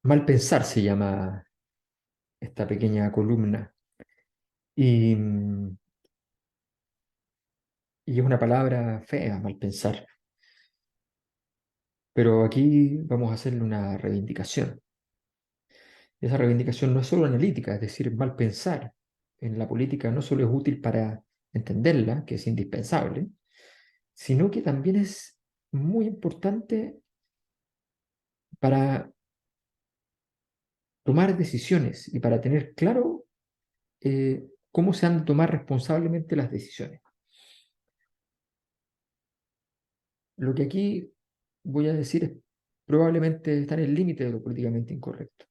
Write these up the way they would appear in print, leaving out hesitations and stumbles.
Mal pensar se llama esta pequeña columna. Y, y es una palabra fea, mal pensar. Pero aquí vamos a hacerle una reivindicación. Esa reivindicación no es solo analítica, es decir, mal pensar en la política no solo es útil para entenderla, que es indispensable, sino que también es muy importante para tomar decisiones y para tener claro cómo se han de tomar responsablemente las decisiones. Lo que aquí voy a decir es probablemente está en el límite de lo políticamente incorrecto,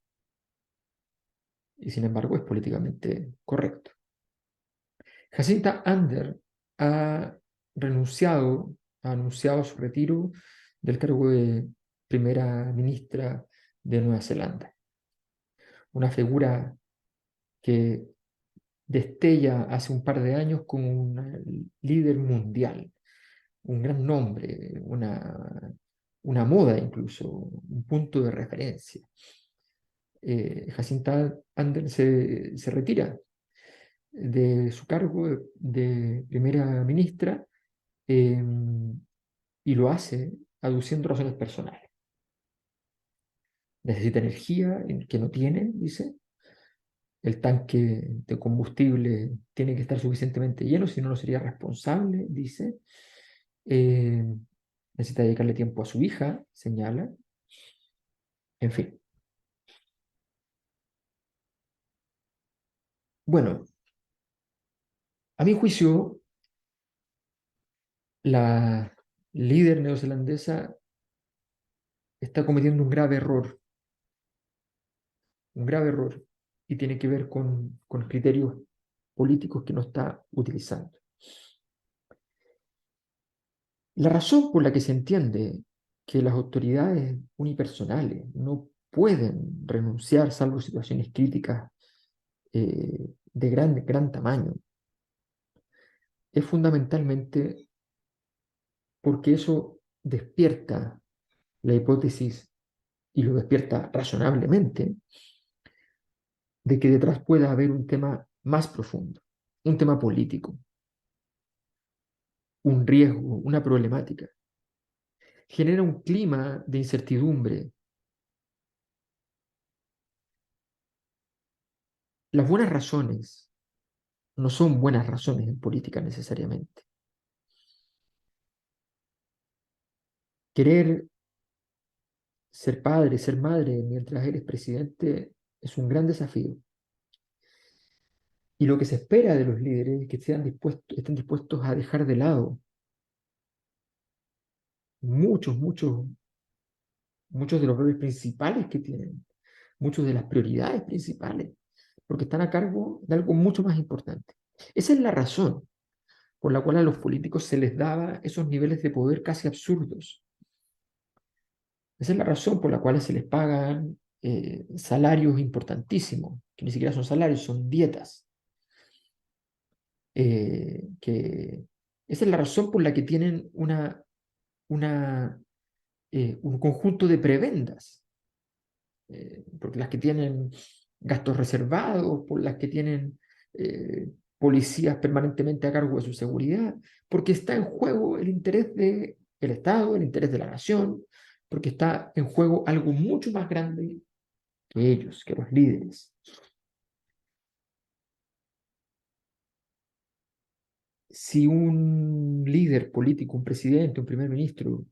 y sin embargo es políticamente correcto. Jacinta Ander ha renunciado, ha anunciado su retiro del cargo de primera ministra de Nueva Zelanda, una figura que destella hace un par de años como una líder mundial, un gran nombre, una moda incluso, un punto de referencia. Jacinta Ardern se retira de su cargo de primera ministra, eh, y lo hace aduciendo razones personales. Necesita energía que no tiene, dice. El tanque de combustible tiene que estar suficientemente lleno, si no, no sería responsable, dice. Eh, Necesita dedicarle tiempo a su hija, señala. En fin. Bueno, a mi juicio, la líder neozelandesa está cometiendo un grave error, y tiene que ver con criterios políticos que no está utilizando. La razón por la que se entiende que las autoridades unipersonales no pueden renunciar salvo situaciones críticas de gran tamaño es fundamentalmente porque eso despierta la hipótesis, y lo despierta razonablemente, de que detrás pueda haber un tema más profundo, un tema político, un riesgo, una problemática. Genera un clima de incertidumbre. Las buenas razones no son buenas razones en política necesariamente. Querer ser padre, ser madre mientras eres presidente es un gran desafío. Y lo que se espera de los líderes es que estén dispuestos a dejar de lado muchos, muchos de los roles principales que tienen, muchas de las prioridades principales, porque están a cargo de algo mucho más importante. Esa es la razón por la cual a los políticos se les daba esos niveles de poder casi absurdos. Esa es la razón por la cual se les pagan salarios importantísimos, que ni siquiera son salarios, son dietas. Que esa es la razón por la que tienen una, un conjunto de prebendas, porque las que tienen gastos reservados, por las que tienen policías permanentemente a cargo de su seguridad, porque está en juego el interés del Estado, el interés de la nación, porque está en juego algo mucho más grande que ellos, que los líderes. Si un líder político, un presidente, un primer ministro,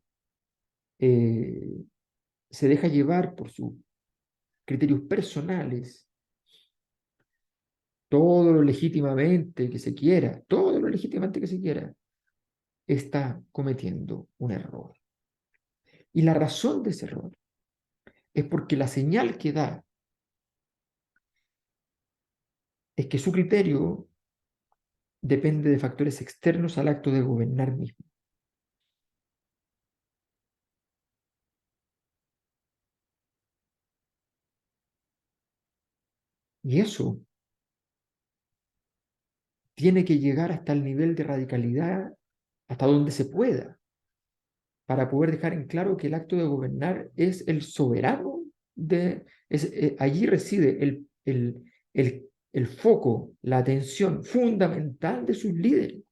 eh, se deja llevar por sus criterios personales, todo lo legítimamente que se quiera, está cometiendo un error. Y la razón de ese error es porque la señal que da es que su criterio depende de factores externos al acto de gobernar mismo. Y eso tiene que llegar hasta el nivel de radicalidad, hasta donde se pueda, para poder dejar en claro que el acto de gobernar es el soberano de Allí reside el foco, la atención fundamental de sus líderes.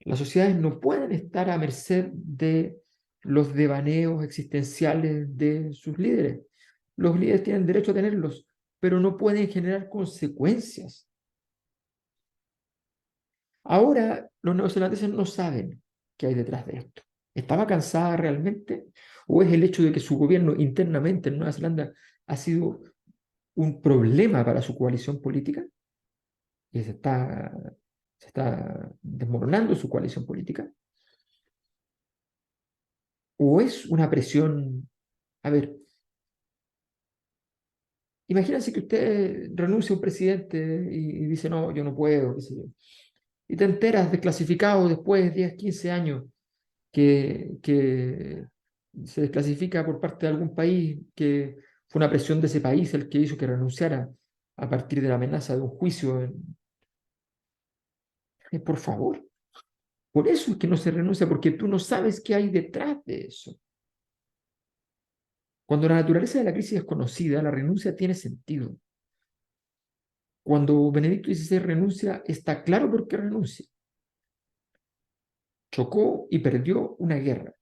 Las sociedades no pueden estar a merced de los devaneos existenciales de sus líderes. Los líderes tienen derecho a tenerlos, pero no pueden generar consecuencias. Ahora los neozelandeses no saben qué hay detrás de esto. ¿Estaba cansada realmente? ¿O es el hecho de que su gobierno internamente en Nueva Zelanda ha sido un problema para su coalición política? Y se está desmoronando su coalición política. ¿O es una presión? A ver, imagínense que usted renuncia a un presidente y dice, no, yo no puedo, qué sé yo. Y te enteras desclasificado después de 10, 15 años que se desclasifica por parte de algún país, que fue una presión de ese país el que hizo que renunciara a partir de la amenaza de un juicio. Por favor, por eso es que no se renuncia, porque tú no sabes qué hay detrás de eso. Cuando la naturaleza de la crisis es conocida, la renuncia tiene sentido. Cuando Benedicto XVI renuncia, está claro por qué renuncia. Chocó y perdió una guerra.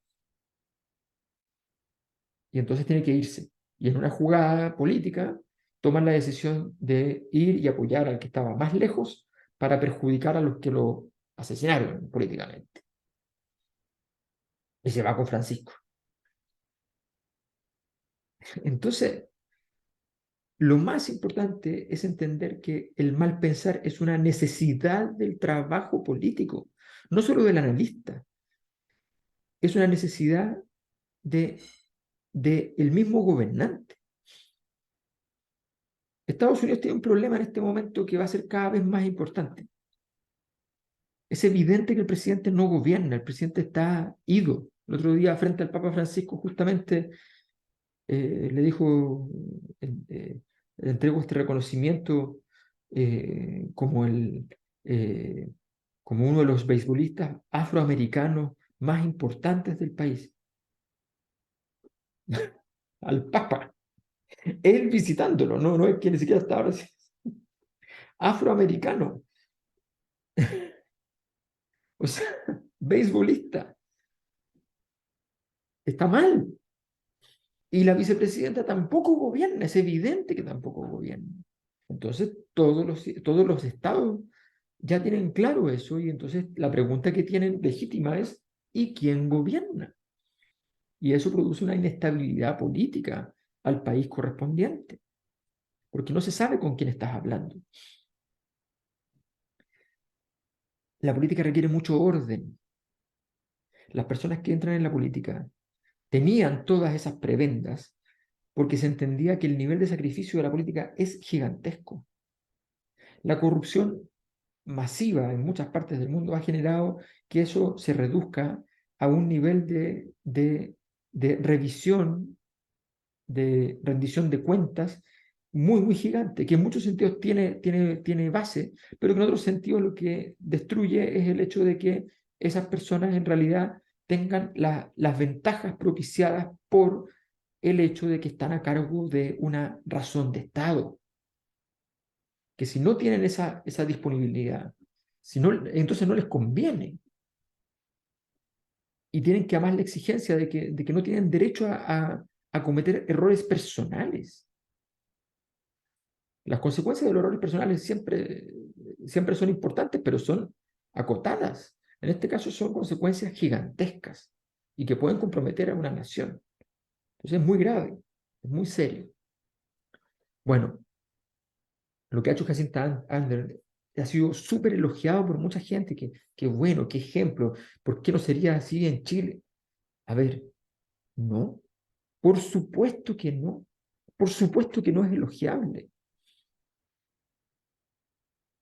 Y entonces tiene que irse. Y en una jugada política, toman la decisión de ir y apoyar al que estaba más lejos para perjudicar a los que lo asesinaron políticamente. Y se va con Francisco. Entonces, lo más importante es entender que el mal pensar es una necesidad del trabajo político, no solo del analista, es una necesidad de el mismo gobernante. Estados Unidos tiene un problema en este momento que va a ser cada vez más importante. Es evidente que el presidente no gobierna, el presidente está ido. El otro día, frente al Papa Francisco, justamente le dijo, le entrego este reconocimiento como, eh, como uno de los beisbolistas afroamericanos más importantes del país, al Papa. Él visitándolo, no es que ni siquiera está ahora afroamericano, o sea, beisbolista. Está mal. Y la vicepresidenta tampoco gobierna, es evidente que tampoco gobierna. Entonces, todos los estados ya tienen claro eso y entonces la pregunta que tienen legítima es, ¿y quién gobierna? Y eso produce una inestabilidad política al país correspondiente, porque no se sabe con quién estás hablando. La política requiere mucho orden. Las personas que entran en la política tenían todas esas prebendas porque se entendía que el nivel de sacrificio de la política es gigantesco. La corrupción masiva en muchas partes del mundo ha generado que eso se reduzca a un nivel de revisión, de rendición de cuentas muy gigante, que en muchos sentidos tiene base, pero que en otros sentidos lo que destruye es el hecho de que esas personas en realidad tengan las ventajas propiciadas por el hecho de que están a cargo de una razón de Estado, que si no tienen esa disponibilidad, si no, entonces no les conviene y tienen que amar la exigencia de que no tienen derecho a cometer errores personales. Las consecuencias de los errores personales siempre son importantes, pero son acotadas. En este caso son consecuencias gigantescas y que pueden comprometer a una nación. Entonces es muy grave, es muy serio. Bueno, lo que ha hecho Jacinta Ardern ha sido súper elogiado por mucha gente, que bueno, qué ejemplo, ¿por qué no sería así en Chile? A ver, no, por supuesto que no, por supuesto que no es elogiable,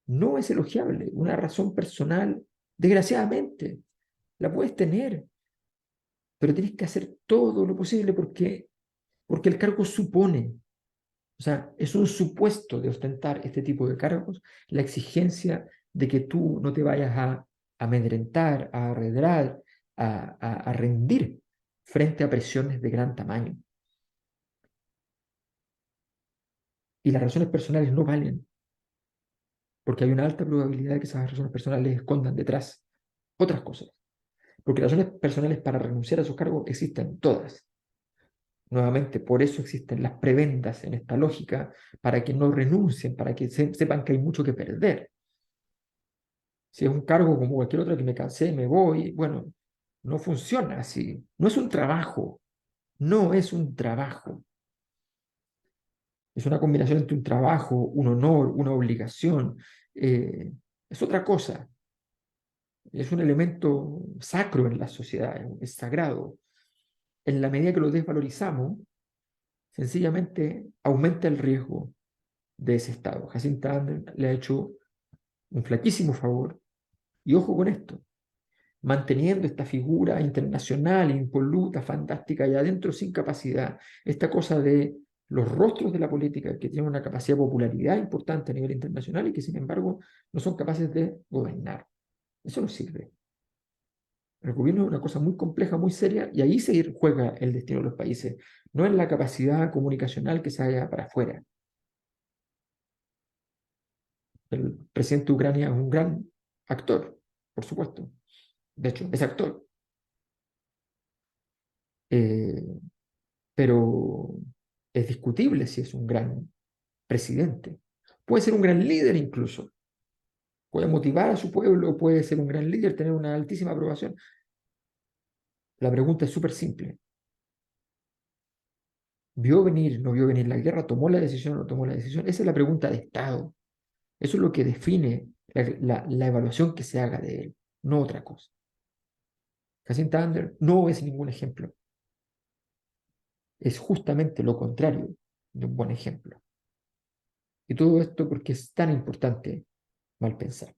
no es elogiable, una razón personal, desgraciadamente, la puedes tener, pero tienes que hacer todo lo posible porque el cargo supone, o sea, es un supuesto de ostentar este tipo de cargos, la exigencia de que tú no te vayas a amedrentar, a arredrar, a rendir frente a presiones de gran tamaño. Y las razones personales no valen, porque hay una alta probabilidad de que esas razones personales escondan detrás otras cosas. Porque razones personales para renunciar a sus cargos existen todas. Nuevamente, por eso existen las prebendas en esta lógica, para que no renuncien, para que sepan que hay mucho que perder. Si es un cargo como cualquier otro que me cansé, me voy, bueno, no funciona así. No es un trabajo, no es un trabajo. Es una combinación entre un trabajo, un honor, una obligación. eh, es otra cosa. Es un elemento sacro en la sociedad, es sagrado. En la medida que lo desvalorizamos, sencillamente aumenta el riesgo de ese estado. Jacinta Arden le ha hecho un flaquísimo favor, y ojo con esto, manteniendo esta figura internacional, impoluta, fantástica, y adentro sin capacidad, esta cosa de los rostros de la política que tienen una capacidad de popularidad importante a nivel internacional y que sin embargo no son capaces de gobernar. Eso no sirve. El gobierno es una cosa muy compleja, muy seria, y ahí se juega el destino de los países, no en la capacidad comunicacional que se haya para afuera. El presidente de Ucrania es un gran actor, por supuesto. De hecho, es actor. Eh, pero es discutible si es un gran presidente. Puede ser un gran líder incluso. Puede motivar a su pueblo, puede ser un gran líder, tener una altísima aprobación. La pregunta es súper simple. ¿Vio venir, no vio venir la guerra? ¿Tomó la decisión o no tomó la decisión? Esa es la pregunta de Estado. Eso es lo que define la evaluación que se haga de él, no otra cosa. Jacinta Ander no es ningún ejemplo. Es justamente lo contrario de un buen ejemplo. Y todo esto porque es tan importante mal pensar.